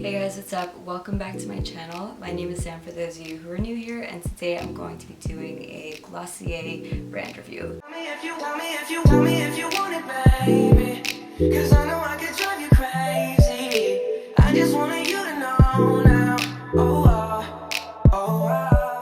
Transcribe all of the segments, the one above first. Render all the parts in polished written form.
Hey guys, what's up? Welcome back to my channel. My name is Sam for those of you who are new here, and today I'm going to be doing a Glossier brand review. Tell me if you want it, baby. 'Cause I know I can drive you crazy. I just wanted you to know now.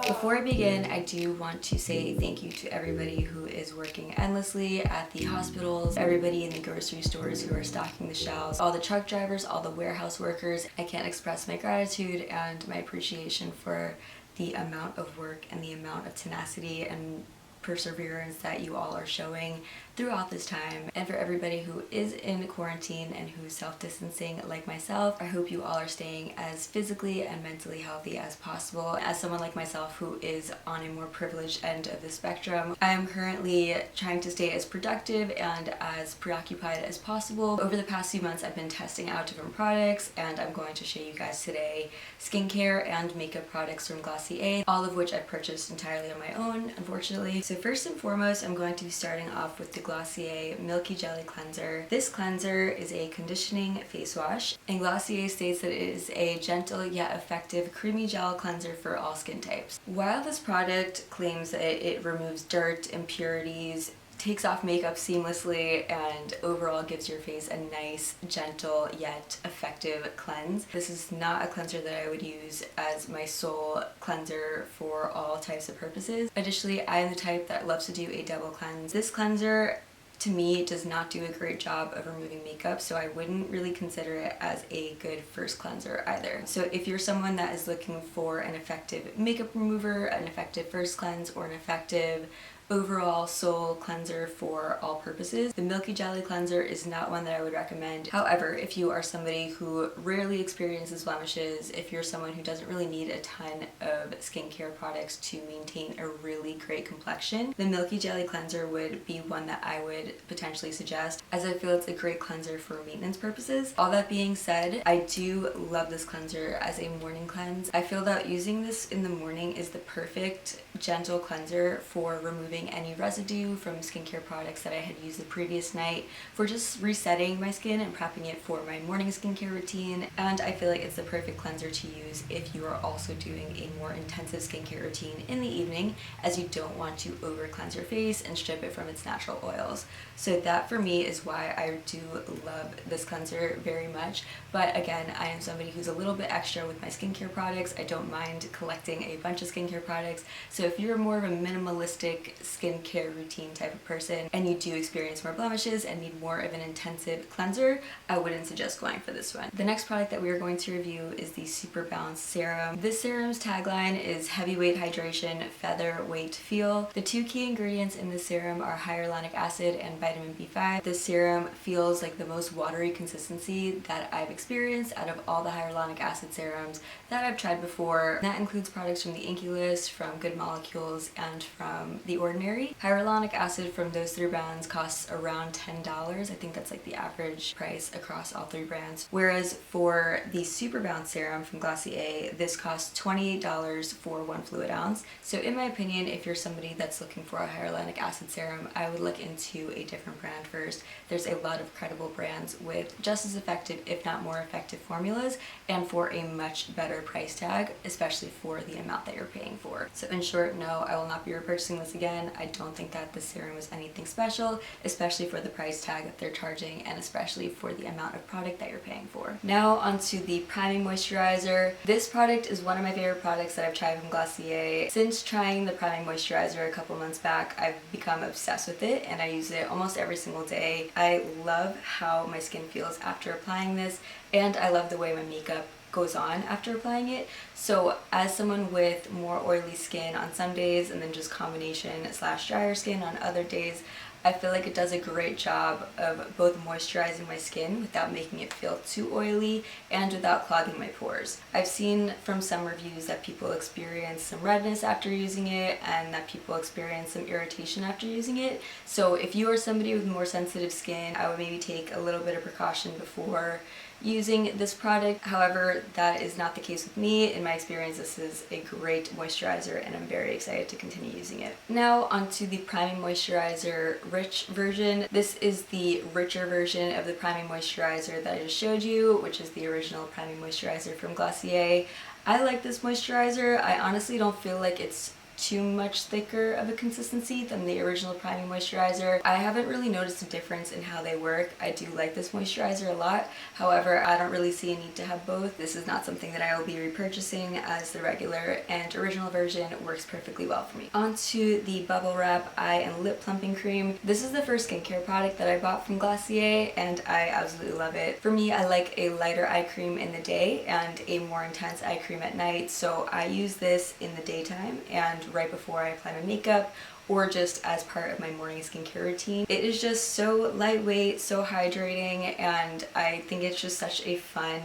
Before I begin, I do want to say thank you to everybody who is working endlessly at the hospitals, everybody in the grocery stores who are stocking the shelves, all the truck drivers, all the warehouse workers. I can't express my gratitude and my appreciation for the amount of work and the amount of tenacity and perseverance that you all are showing throughout this time. And for everybody who is in quarantine and who's self-distancing like myself, I hope you all are staying as physically and mentally healthy as possible. As someone like myself who is on a more privileged end of the spectrum, I am currently trying to stay as productive and as preoccupied as possible. Over the past few months, I've been testing out different products, and I'm going to show you guys today skincare and makeup products from Glossier, all of which I purchased entirely on my own, unfortunately. So first and foremost, I'm going to be starting off with the Glossier Milky Jelly Cleanser. This cleanser is a conditioning face wash, and Glossier states that it is a gentle yet effective creamy gel cleanser for all skin types. While this product claims that it removes dirt, impurities, takes off makeup seamlessly, and overall gives your face a nice, gentle, yet effective cleanse, this is not a cleanser that I would use as my sole cleanser for all types of purposes. Additionally, I am the type that loves to do a double cleanse. This cleanser, to me, does not do a great job of removing makeup, so I wouldn't really consider it as a good first cleanser either. So if you're someone that is looking for an effective makeup remover, an effective first cleanse, or an effective overall sole cleanser for all purposes, the Milky Jelly Cleanser is not one that I would recommend. However, if you are somebody who rarely experiences blemishes, if you're someone who doesn't really need a ton of skincare products to maintain a really great complexion, the Milky Jelly Cleanser would be one that I would potentially suggest, as I feel it's a great cleanser for maintenance purposes. All that being said, I do love this cleanser as a morning cleanse. I feel that using this in the morning is the perfect gentle cleanser for removing any residue from skincare products that I had used the previous night, for just resetting my skin and prepping it for my morning skincare routine. And I feel like it's the perfect cleanser to use if you are also doing a more intensive skincare routine in the evening, as you don't want to over cleanse your face and strip it from its natural oils. So that for me is why I do love this cleanser very much. But again, I am somebody who's a little bit extra with my skincare products. I don't mind collecting a bunch of skincare products. So if you're more of a minimalistic skincare routine type of person and you do experience more blemishes and need more of an intensive cleanser, I wouldn't suggest going for this one. The next product that we are going to review is the Super Balanced Serum. This serum's tagline is heavyweight hydration, featherweight feel. The two key ingredients in this serum are hyaluronic acid and vitamin B5. This serum feels like the most watery consistency that I've experienced out of all the hyaluronic acid serums that I've tried before. That includes products from the Inkey list, from Good Molecules, and from The Ordinary. Hyaluronic acid from those three brands costs around $10. I think that's like the average price across all three brands. Whereas for the Super Balanced Serum from Glossier, this costs $28 for 1 fluid ounce. So in my opinion, if you're somebody that's looking for a hyaluronic acid serum, I would look into a different brand first. There's a lot of credible brands with just as effective, if not more effective formulas, and for a much better price tag, especially for the amount that you're paying for. So in short, no, I will not be repurchasing this again. I don't think that the serum is anything special, especially for the price tag that they're charging and especially for the amount of product that you're paying for. Now onto the Priming Moisturizer. This product is one of my favorite products that I've tried from Glossier. Since trying the Priming Moisturizer a couple months back, I've become obsessed with it and I use it almost every single day. I love how my skin feels after applying this, and I love the way my makeup goes on after applying it. So as someone with more oily skin on some days and then just combination / drier skin on other days, I feel like it does a great job of both moisturizing my skin without making it feel too oily and without clogging my pores. I've seen from some reviews that people experience some redness after using it and that people experience some irritation after using it. So if you are somebody with more sensitive skin, I would maybe take a little bit of precaution before using this product. However, that is not the case with me. In my experience, this is a great moisturizer and I'm very excited to continue using it. Now onto the Priming Moisturizer Rich version. This is the richer version of the Priming Moisturizer that I just showed you, which is the original Priming Moisturizer from Glossier. I like this moisturizer. I honestly don't feel like it's too much thicker of a consistency than the original Priming Moisturizer. I haven't really noticed a difference in how they work. I do like this moisturizer a lot. However, I don't really see a need to have both. This is not something that I will be repurchasing, as the regular and original version works perfectly well for me. Onto the Bubble Wrap Eye and Lip Plumping Cream. This is the first skincare product that I bought from Glossier and I absolutely love it. For me, I like a lighter eye cream in the day and a more intense eye cream at night, so I use this in the daytime and right before I apply my makeup, or just as part of my morning skincare routine. It is just so lightweight, so hydrating, and I think it's just such a fun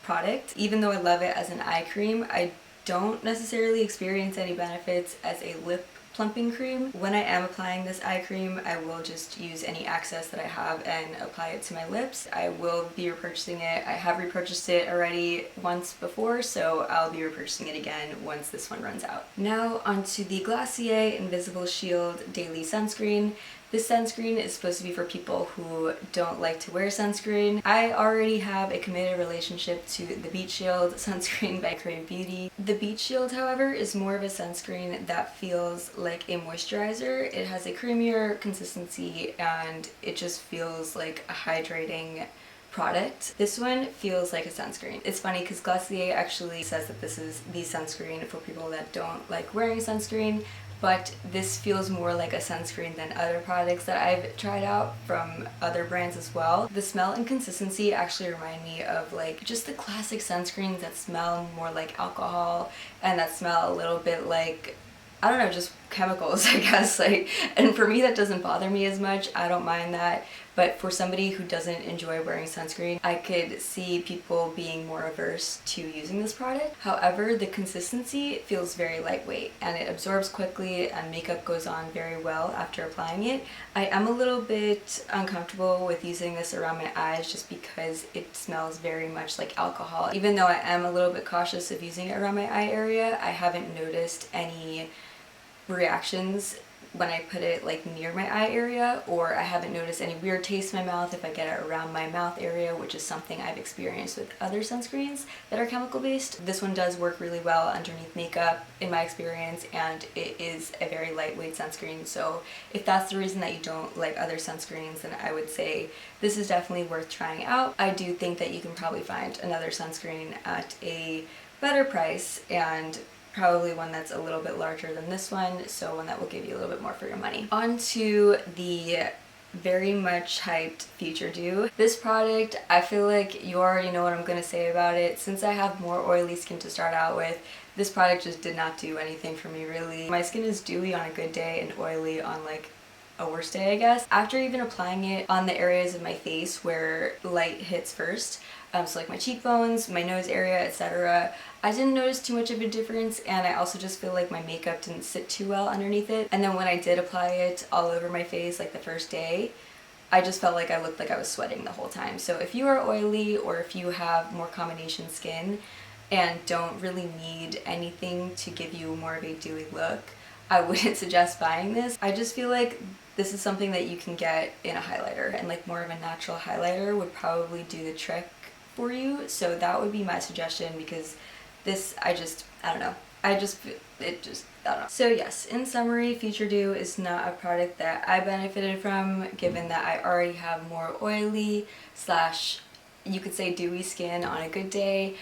product. Even though I love it as an eye cream, I don't necessarily experience any benefits as a lip plumping cream. When I am applying this eye cream, I will just use any excess that I have and apply it to my lips. I will be repurchasing it. I have repurchased it already once before, so I'll be repurchasing it again once this one runs out. Now onto the Glossier Invisible Shield Daily Sunscreen. This sunscreen is supposed to be for people who don't like to wear sunscreen. I already have a committed relationship to the Beach Shield sunscreen by Korean Beauty. The Beach Shield, however, is more of a sunscreen that feels like a moisturizer. It has a creamier consistency and it just feels like a hydrating product. This one feels like a sunscreen. It's funny because Glossier actually says that this is the sunscreen for people that don't like wearing sunscreen, but this feels more like a sunscreen than other products that I've tried out from other brands as well. The smell and consistency actually remind me of like just the classic sunscreens that smell more like alcohol and that smell a little bit like, I don't know, just chemicals, I guess. Like, and for me that doesn't bother me as much. I don't mind that. But for somebody who doesn't enjoy wearing sunscreen, I could see people being more averse to using this product. However, the consistency feels very lightweight and it absorbs quickly and makeup goes on very well after applying it. I am a little bit uncomfortable with using this around my eyes just because it smells very much like alcohol. Even though I am a little bit cautious of using it around my eye area, I haven't noticed any reactions when I put it like near my eye area, or I haven't noticed any weird taste in my mouth if I get it around my mouth area, which is something I've experienced with other sunscreens that are chemical based. This one does work really well underneath makeup in my experience, and it is a very lightweight sunscreen, so if that's the reason that you don't like other sunscreens, then I would say this is definitely worth trying out. I do think that you can probably find another sunscreen at a better price and probably one that's a little bit larger than this one, so one that will give you a little bit more for your money. On to the very much hyped Future Dew. This product, I feel like you already know what I'm gonna say about it. Since I have more oily skin to start out with, this product just did not do anything for me really. My skin is dewy on a good day and oily on like a worse day, I guess. After even applying it on the areas of my face where light hits first, so like my cheekbones, my nose area, etc., I didn't notice too much of a difference, and I also just feel like my makeup didn't sit too well underneath it. And then when I did apply it all over my face like the first day, I just felt like I looked like I was sweating the whole time. So if you are oily or if you have more combination skin and don't really need anything to give you more of a dewy look, I wouldn't suggest buying this. I just feel like this is something that you can get in a highlighter, and like more of a natural highlighter would probably do the trick for you. So that would be my suggestion, because this, I don't know. I don't know. So yes, in summary, Future Dew is not a product that I benefited from, given that I already have more oily slash, you could say, dewy skin on a good day.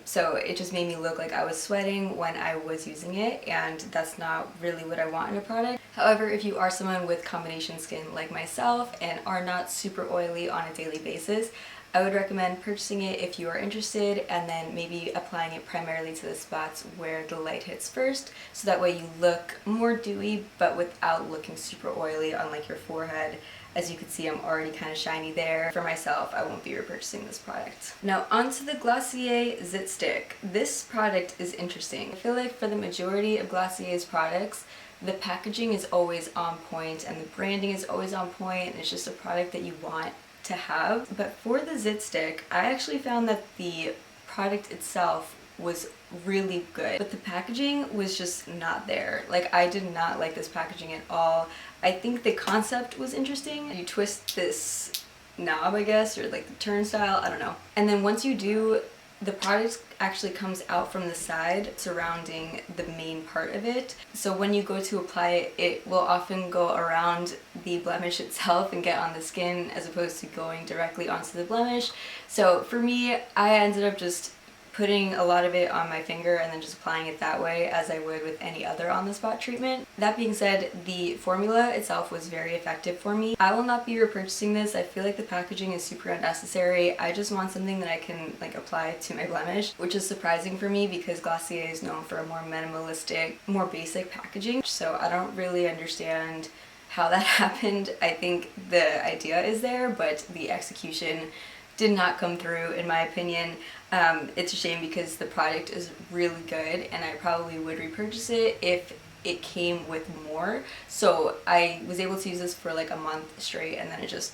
So it just made me look like I was sweating when I was using it, and that's not really what I want in a product. However, if you are someone with combination skin like myself and are not super oily on a daily basis, I would recommend purchasing it if you are interested, and then maybe applying it primarily to the spots where the light hits first, so that way you look more dewy but without looking super oily on like your forehead. As you can see, I'm already kind of shiny there. For myself, I won't be repurchasing this product. Now onto the Glossier Zit Stick. This product is interesting. I feel like for the majority of Glossier's products, the packaging is always on point and the branding is always on point, and it's just a product that you want to have. But for the Zit Stick, I actually found that the product itself was really good, but the packaging was just not there. Like, I did not like this packaging at all. I think the concept was interesting. You twist this knob, I guess, or like the turnstile, I don't know. And then once you do, the product actually comes out from the side surrounding the main part of it. So when you go to apply it, it will often go around the blemish itself and get on the skin as opposed to going directly onto the blemish. So for me, I ended up just putting a lot of it on my finger and then just applying it that way as I would with any other on-the-spot treatment. That being said, the formula itself was very effective for me. I will not be repurchasing this. I feel like the packaging is super unnecessary. I just want something that I can like apply to my blemish, which is surprising for me because Glossier is known for a more minimalistic, more basic packaging. So I don't really understand how that happened. I think the idea is there, but the execution did not come through in my opinion. It's a shame because the product is really good and I probably would repurchase it if it came with more. So I was able to use this for like a month straight and then it just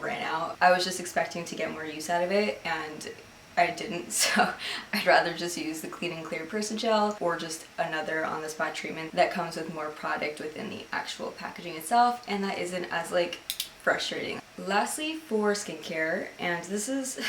ran out. I was just expecting to get more use out of it and I didn't, so I'd rather just use the Clean and Clear Person Gel or just another on-the-spot treatment that comes with more product within the actual packaging itself and that isn't as like frustrating. Lastly, for skincare, and this is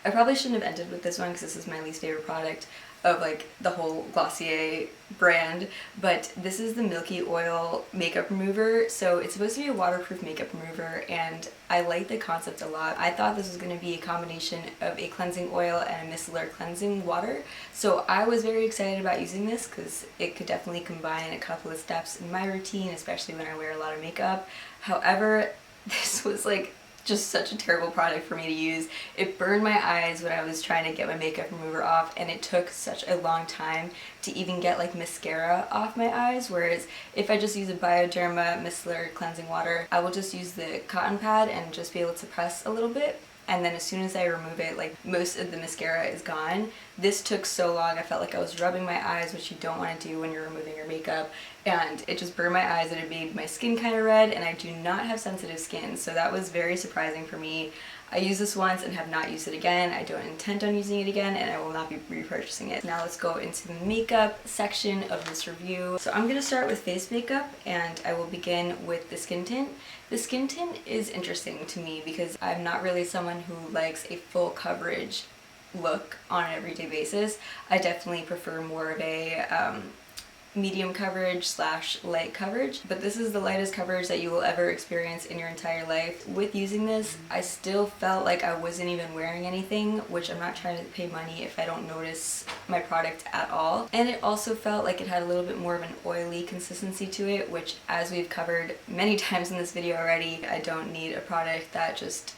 I probably shouldn't have ended with this one because this is my least favorite product of like the whole Glossier brand, but this is the Milky Oil Makeup Remover. So it's supposed to be a waterproof makeup remover and I like the concept a lot. I thought this was going to be a combination of a cleansing oil and a micellar cleansing water. So I was very excited about using this because it could definitely combine a couple of steps in my routine, especially when I wear a lot of makeup. However, this was like just such a terrible product for me to use. It burned my eyes when I was trying to get my makeup remover off and it took such a long time to even get like mascara off my eyes, whereas if I just use a Bioderma micellar cleansing water, I will just use the cotton pad and just be able to press a little bit and then as soon as I remove it, like most of the mascara is gone. This took so long, I felt like I was rubbing my eyes, which you don't want to do when you're removing your makeup, and it just burned my eyes and it made my skin kind of red, and I do not have sensitive skin, so that was very surprising for me. I used this once and have not used it again. I don't intend on using it again and I will not be repurchasing it. Now let's go into the makeup section of this review. So I'm going to start with face makeup and I will begin with the skin tint. The skin tint is interesting to me because I'm not really someone who likes a full coverage look on an everyday basis. I definitely prefer more of a medium coverage / light coverage, but this is the lightest coverage that you will ever experience in your entire life. With using this, I still felt like I wasn't even wearing anything, which I'm not trying to pay money if I don't notice my product at all. And it also felt like it had a little bit more of an oily consistency to it, which, as we've covered many times in this video already, I don't need a product that just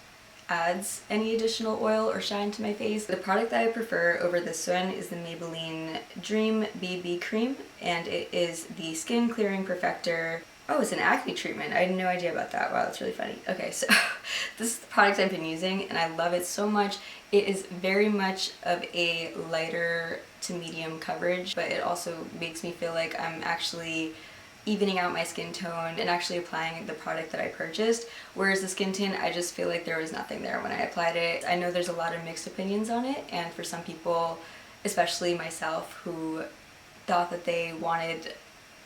adds any additional oil or shine to my face. The product that I prefer over this one is the Maybelline Dream BB Cream, and it is the Skin Clearing Perfector. Oh, it's an acne treatment. I had no idea about that. Wow, that's really funny. Okay, so this is the product I've been using and I love it so much. It is very much of a lighter to medium coverage, but it also makes me feel like I'm actually evening out my skin tone and actually applying the product that I purchased, whereas the skin tint, I just feel like there was nothing there when I applied it. I know there's a lot of mixed opinions on it, and for some people, especially myself, who thought that they wanted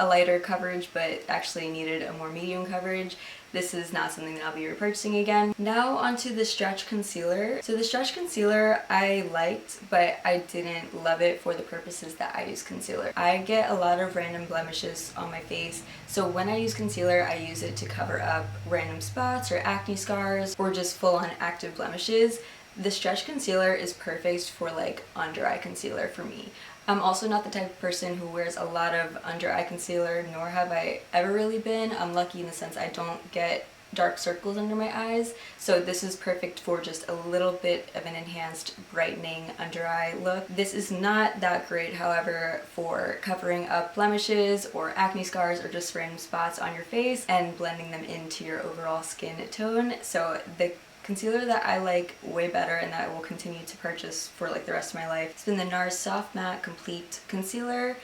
a lighter coverage but actually needed a more medium coverage, this is not something that I'll be repurchasing again. Now onto the stretch concealer. So the stretch concealer I liked, but I didn't love it for the purposes that I use concealer. I get a lot of random blemishes on my face, so when I use concealer, I use it to cover up random spots or acne scars or just full-on active blemishes. The stretch concealer is perfect for like under eye concealer for me. I'm also not the type of person who wears a lot of under eye concealer, nor have I ever really been. I'm lucky in the sense I don't get dark circles under my eyes, so this is perfect for just a little bit of an enhanced brightening under eye look. This is not that great, however, for covering up blemishes or acne scars or just random spots on your face and blending them into your overall skin tone. So the concealer that I like way better and that I will continue to purchase for like the rest of my life, it's been the Nars Soft Matte Complete Concealer,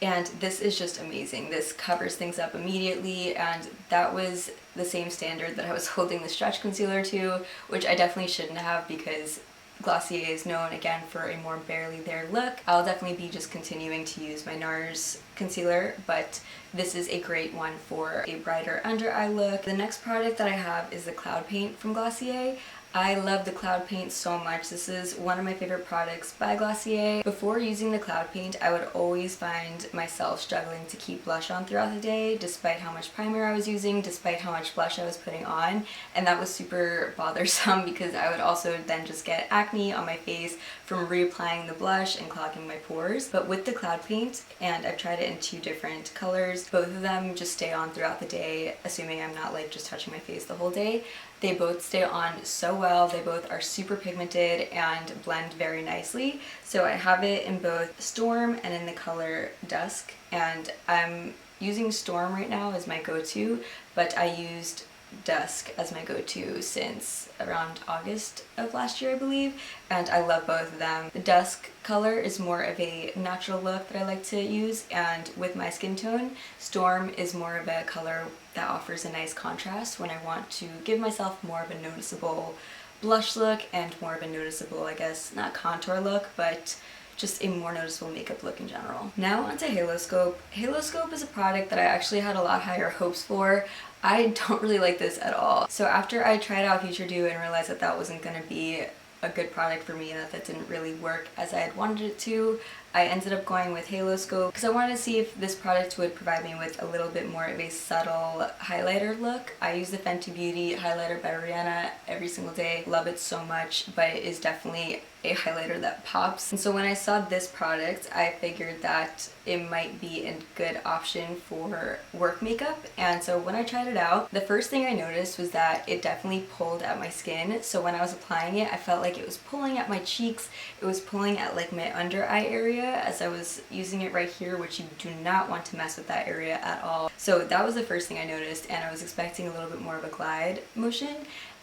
and this is just amazing. This covers things up immediately, and that was the same standard that I was holding the stretch concealer to, which I definitely shouldn't have because Glossier is known again for a more barely there look. I'll definitely be just continuing to use my Nars concealer, but this is a great one for a brighter under eye look. The next product that I have is the Cloud Paint from Glossier. I love the Cloud Paint so much. This is one of my favorite products by Glossier. Before using the Cloud Paint, I would always find myself struggling to keep blush on throughout the day, despite how much primer I was using, despite how much blush I was putting on, and that was super bothersome because I would also then just get acne on my face from reapplying the blush and clogging my pores. But with the Cloud Paint, and I've tried it in 2 different colors, both of them just stay on throughout the day, assuming I'm not like just touching my face the whole day. They both stay on so well. They both are super pigmented and blend very nicely. So I have it in both Storm and in the color Dusk, and I'm using Storm right now as my go-to, but I used Dusk as my go-to since around August of last year, I believe, and I love both of them. The Dusk color is more of a natural look that I like to use, and with my skin tone, Storm is more of a color that offers a nice contrast when I want to give myself more of a noticeable blush look and more of a noticeable, I guess, not contour look, but just a more noticeable makeup look in general. Now onto haloscope. Haloscope is a product that I actually had a lot higher hopes for. I don't really like this at all. So after I tried out Future Dew and realized that that wasn't going to be a good product for me and that didn't really work as I had wanted it to, I ended up going with haloscope because I wanted to see if this product would provide me with a little bit more of a subtle highlighter look. I use the Fenty Beauty highlighter by Rihanna every single day. Love it so much, but it is definitely a highlighter that pops. And so when I saw this product, I figured that it might be a good option for work makeup. And so when I tried it out, the first thing I noticed was that it definitely pulled at my skin. So when I was applying it, I felt like it was pulling at my cheeks. It was pulling at like my under eye area as I was using it right here, which you do not want to mess with that area at all. So that was the first thing I noticed, and I was expecting a little bit more of a glide motion.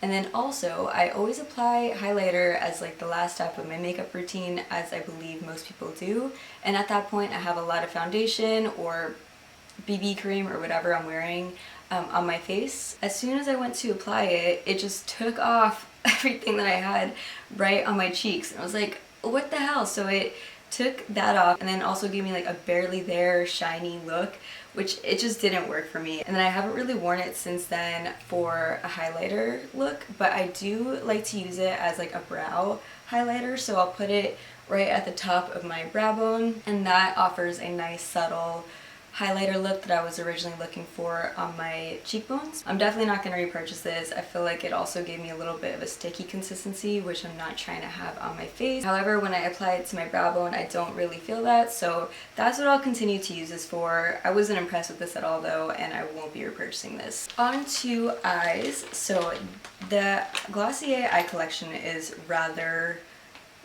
And then also, I always apply highlighter as like the last step of my makeup routine, as I believe most people do. And at that point, I have a lot of foundation or BB cream or whatever I'm wearing on my face. As soon as I went to apply it, it just took off everything that I had right on my cheeks. And I was like, what the hell? So it took that off and then also gave me like a barely there shiny look, which it just didn't work for me. And then I haven't really worn it since then for a highlighter look, but I do like to use it as like a brow highlighter, so I'll put it right at the top of my brow bone, and that offers a nice subtle highlighter look that I was originally looking for on my cheekbones. I'm definitely not going to repurchase this. I feel like it also gave me a little bit of a sticky consistency, which I'm not trying to have on my face. However, when I apply it to my brow bone, I don't really feel that, so that's what I'll continue to use this for. I wasn't impressed with this at all though, and I won't be repurchasing this. On to eyes. So the Glossier eye collection is rather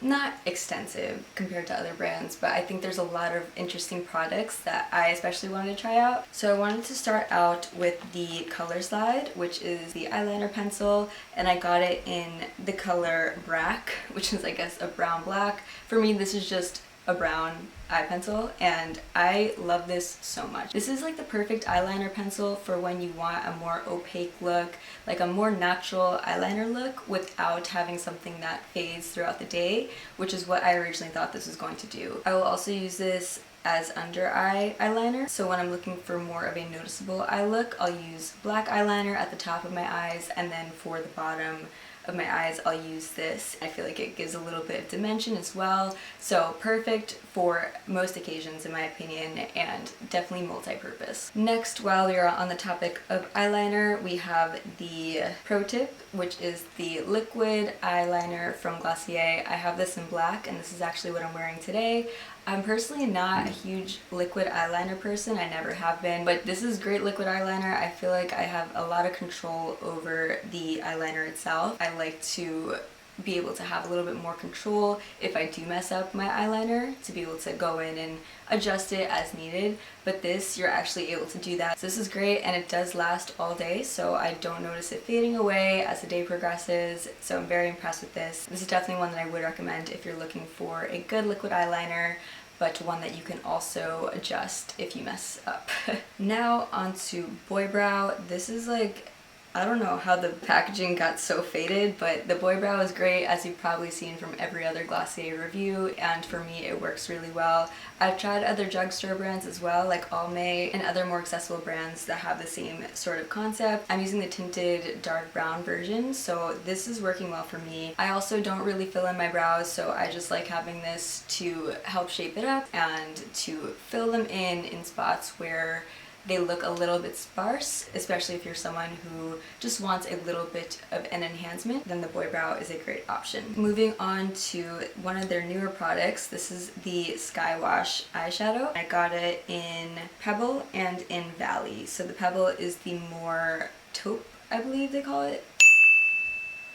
not extensive compared to other brands, but I think there's a lot of interesting products that I especially wanted to try out. So I wanted to start out with the Color Slide, which is the eyeliner pencil, and I got it in the color Brack, which is I guess a brown black. For me, this is just a brown eye pencil, and I love this so much. This is like the perfect eyeliner pencil for when you want a more opaque look, like a more natural eyeliner look without having something that fades throughout the day, which is what I originally thought this was going to do. I will also use this as under eye eyeliner, so when I'm looking for more of a noticeable eye look, I'll use black eyeliner at the top of my eyes, and then for the bottom of my eyes I'll use this. I feel like it gives a little bit of dimension as well, so perfect for most occasions in my opinion, and definitely multi-purpose. Next, while we are on the topic of eyeliner, we have the pro tip, which is the liquid eyeliner from Glossier. I have this in black, and this is actually what I'm wearing today. I'm personally not a huge liquid eyeliner person, I never have been, but this is great liquid eyeliner. I feel like I have a lot of control over the eyeliner itself. I like to be able to have a little bit more control if I do mess up my eyeliner, to be able to go in and adjust it as needed, but this, you're actually able to do that. So this is great, and it does last all day, so I don't notice it fading away as the day progresses, so I'm very impressed with this. This is definitely one that I would recommend if you're looking for a good liquid eyeliner, but one that you can also adjust if you mess up. Now onto boy brow. This is like I don't know how the packaging got so faded, but the boy brow is great, as you've probably seen from every other Glossier review, and for me it works really well. I've tried other drugstore brands as well, like Almay and other more accessible brands that have the same sort of concept. I'm using the tinted dark brown version, so this is working well for me. I also don't really fill in my brows, so I just like having this to help shape it up and to fill them in spots where they look a little bit sparse, especially if you're someone who just wants a little bit of an enhancement, then the boy brow is a great option. Moving on to one of their newer products, this is the Wash Eyeshadow. I got it in Pebble and in Valley. So the Pebble is the more taupe, I believe they call it.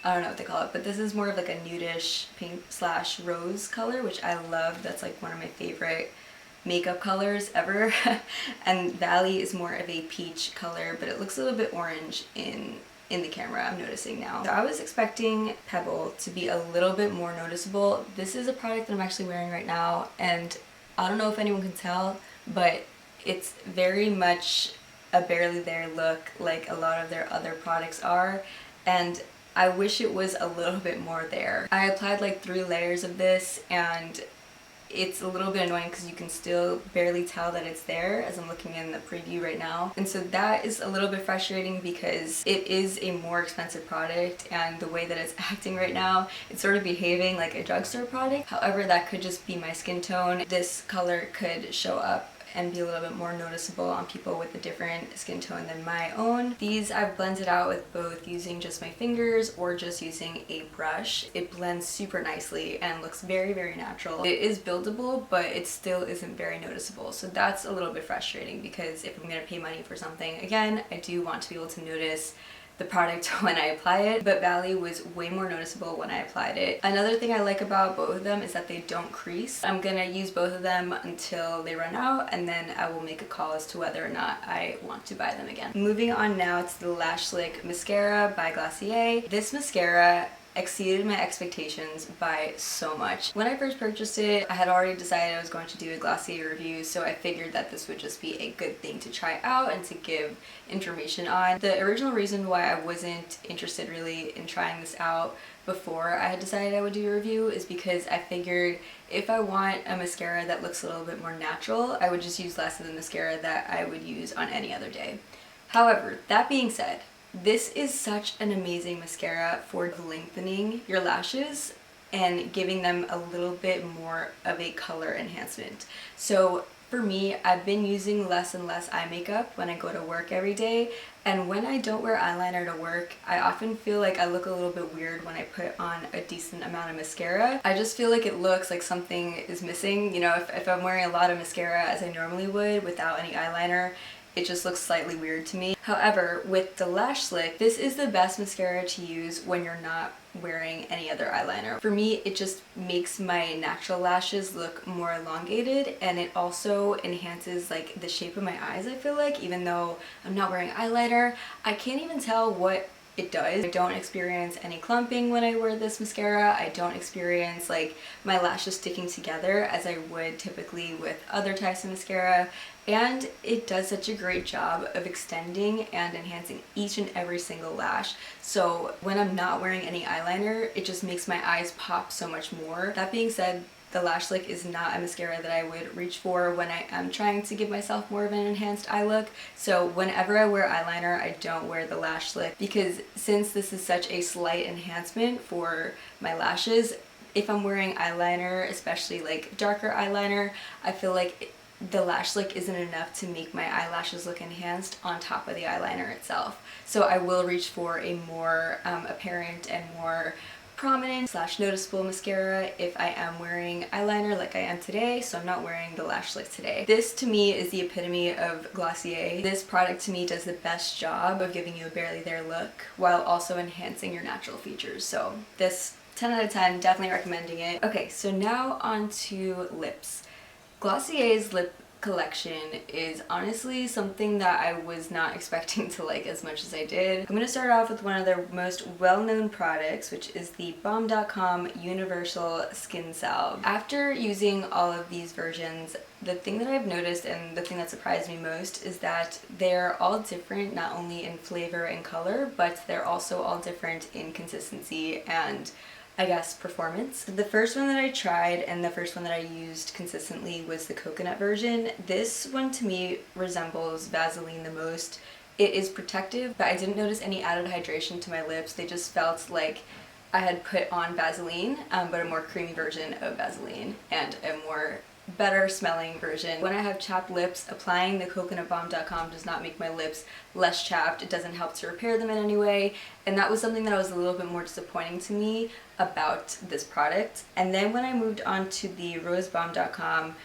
I don't know what they call it, but this is more of like a nudish pink / rose color, which I love. That's like one of my favorite makeup colors ever. And Valley is more of a peach color, but it looks a little bit orange in the camera, I'm noticing now. So I was expecting Pebble to be a little bit more noticeable. This is a product that I'm actually wearing right now, and I don't know if anyone can tell, but it's very much a barely there look, like a lot of their other products are, and I wish it was a little bit more there. I applied like 3 layers of this, and it's a little bit annoying because you can still barely tell that it's there as I'm looking in the preview right now. And so that is a little bit frustrating because it is a more expensive product, and the way that it's acting right now, it's sort of behaving like a drugstore product. However, that could just be my skin tone. This color could show up and be a little bit more noticeable on people with a different skin tone than my own. These I've blended out with both using just my fingers or just using a brush. It blends super nicely and looks very, very natural. It is buildable, but it still isn't very noticeable. So that's a little bit frustrating because if I'm gonna pay money for something, again, I do want to be able to notice the product when I apply it, but Valley was way more noticeable when I applied it. Another thing I like about both of them is that they don't crease. I'm gonna use both of them until they run out, and then I will make a call as to whether or not I want to buy them again. Moving on now to the Lash Slick Mascara by Glossier. This mascara exceeded my expectations by so much. When I first purchased it, I had already decided I was going to do a Glossier review, so I figured that this would just be a good thing to try out and to give information on. The original reason why I wasn't interested really in trying this out before I had decided I would do a review is because I figured if I want a mascara that looks a little bit more natural, I would just use less of the mascara that I would use on any other day. However, that being said, this is such an amazing mascara for lengthening your lashes and giving them a little bit more of a color enhancement. So for me, I've been using less and less eye makeup when I go to work every day, and when I don't wear eyeliner to work, I often feel like I look a little bit weird when I put on a decent amount of mascara. I just feel like it looks like something is missing. You know, if I'm wearing a lot of mascara as I normally would without any eyeliner, it just looks slightly weird to me. However, with the Lash Slick, this is the best mascara to use when you're not wearing any other eyeliner. For me, it just makes my natural lashes look more elongated, and it also enhances like the shape of my eyes, I feel like. Even though I'm not wearing eyeliner, I can't even tell what it does. I don't experience any clumping when I wear this mascara. I don't experience like my lashes sticking together as I would typically with other types of mascara. And it does such a great job of extending and enhancing each and every single lash. So when I'm not wearing any eyeliner, it just makes my eyes pop so much more. That being said, the Lash Slick is not a mascara that I would reach for when I am trying to give myself more of an enhanced eye look. So whenever I wear eyeliner, I don't wear the Lash Slick, because since this is such a slight enhancement for my lashes, if I'm wearing eyeliner, especially like darker eyeliner, I feel like the Lash Slick isn't enough to make my eyelashes look enhanced on top of the eyeliner itself. So I will reach for a more apparent and more prominent / noticeable mascara if I am wearing eyeliner like I am today, so I'm not wearing the Lash Slick today. This to me is the epitome of Glossier. This product to me does the best job of giving you a barely there look while also enhancing your natural features. So this 10 out of 10, definitely recommending it. Okay, so now on to lips. Glossier's lip collection is honestly something that I was not expecting to like as much as I did. I'm going to start off with one of their most well-known products, which is the balm.com Universal Skin Salve. After using all of these versions, the thing that I've noticed and the thing that surprised me most is that they're all different, not only in flavor and color, but they're also all different in consistency and I guess performance. The first one that I tried and the first one that I used consistently was the coconut version. This one to me resembles Vaseline the most. It is protective, but I didn't notice any added hydration to my lips. They just felt like I had put on Vaseline, but a more creamy version of Vaseline and a more better smelling version. When I have chapped lips, applying the coconutbalm.com does not make my lips less chapped. It doesn't help to repair them in any way, and that was something that was a little bit more disappointing to me about this product. And then when I moved on to the rosebalm.com,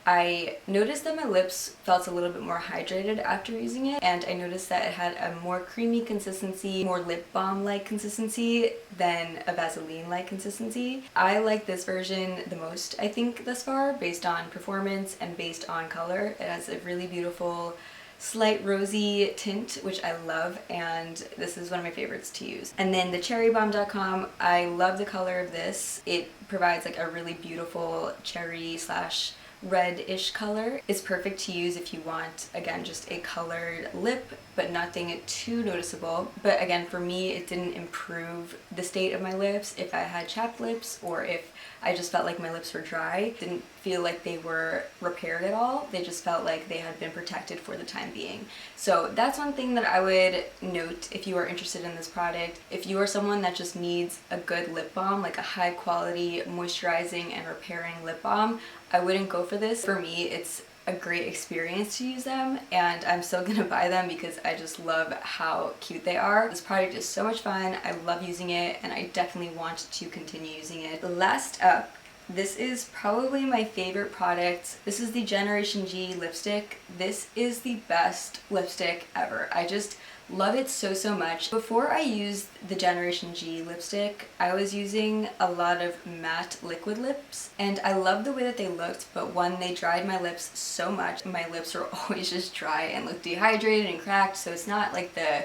I noticed that my lips felt a little bit more hydrated after using it, and I noticed that it had a more creamy consistency, more lip balm-like consistency than a Vaseline-like consistency. I like this version the most, I think, thus far, based on performance and based on color. It has a really beautiful slight rosy tint, which I love, and this is one of my favorites to use. And then the cherrybalm.com, I love the color of this. It provides like a really beautiful cherry slash red-ish color. It's perfect to use if you want, again, just a colored lip, but nothing too noticeable. But again, for me, it didn't improve the state of my lips. If I had chapped lips or if I just felt like my lips were dry, it didn't feel like they were repaired at all. They just felt like they had been protected for the time being. So that's one thing that I would note if you are interested in this product. If you are someone that just needs a good lip balm, like a high quality moisturizing and repairing lip balm, I wouldn't go for this. For me, it's a great experience to use them, and I'm still gonna buy them because I just love how cute they are. This product is so much fun. I love using it, and I definitely want to continue using it. Last up, this is probably my favorite product. This is the Generation G lipstick. This is the best lipstick ever. I just love it so much. Before I used the Generation G lipstick, I was using a lot of matte liquid lips, and I loved the way that they looked, but one, they dried my lips so much. My lips were always just dry and looked dehydrated and cracked, so it's not like the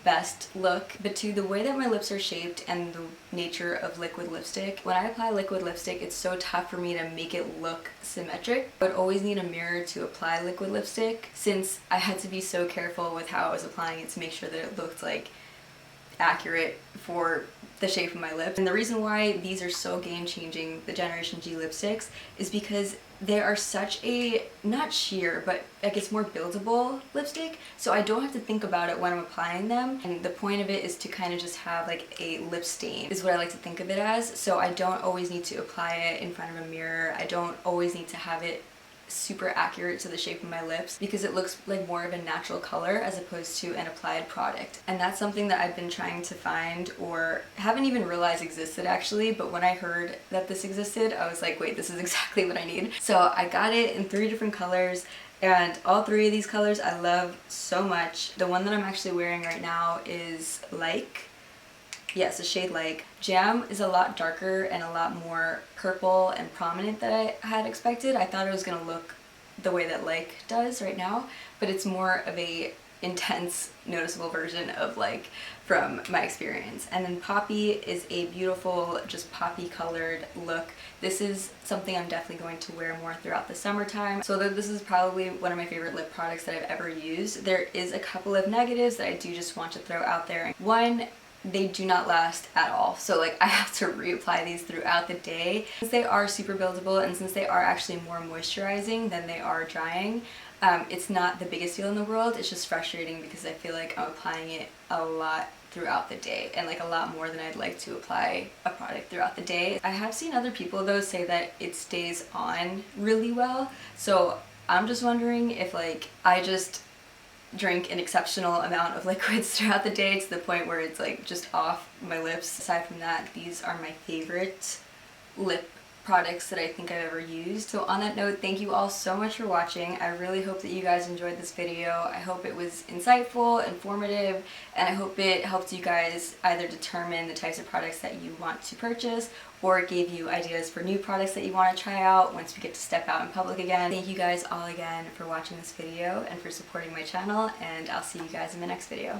best look. But two, the way that my lips are shaped and the nature of liquid lipstick, when I apply liquid lipstick, it's so tough for me to make it look symmetric. I would always need a mirror to apply liquid lipstick, since I had to be so careful with how I was applying it to make sure that it looked like accurate for the shape of my lips. And the reason why these are so game-changing, the Generation G lipsticks, is because they are such a, not sheer, but like it's more buildable lipstick, so I don't have to think about it when I'm applying them. And the point of it is to kind of just have like a lip stain, is what I like to think of it as. So I don't always need to apply it in front of a mirror. I don't always need to have it super accurate to the shape of my lips, because it looks like more of a natural color as opposed to an applied product. And that's something that I've been trying to find, or haven't even realized existed actually, but when I heard that this existed, I was like, wait, this is exactly what I need. So I got it in 3 different colors, and all 3 of these colors I love so much. The one that I'm actually wearing right now is Like. Yes, the shade Like. Jam is a lot darker and a lot more purple and prominent than I had expected. I thought it was gonna look the way that Like does right now, but it's more of a intense, noticeable version of Like from my experience. And then Poppy is a beautiful, just poppy colored look. This is something I'm definitely going to wear more throughout the summertime. So though this is probably one of my favorite lip products that I've ever used, there is a couple of negatives that I do just want to throw out there. One, they do not last at all. So like I have to reapply these throughout the day. Since they are super buildable and since they are actually more moisturizing than they are drying, it's not the biggest deal in the world. It's just frustrating because I feel like I'm applying it a lot throughout the day, and like a lot more than I'd like to apply a product throughout the day. I have seen other people though say that it stays on really well. So I'm just wondering if like I just drink an exceptional amount of liquids throughout the day to the point where it's like just off my lips. Aside from that, these are my favorite lip products that I think I've ever used. So on that note, thank you all so much for watching. I really hope that you guys enjoyed this video. I hope it was insightful, informative, and I hope it helped you guys either determine the types of products that you want to purchase or gave you ideas for new products that you want to try out once we get to step out in public again. Thank you guys all again for watching this video and for supporting my channel, and I'll see you guys in my next video.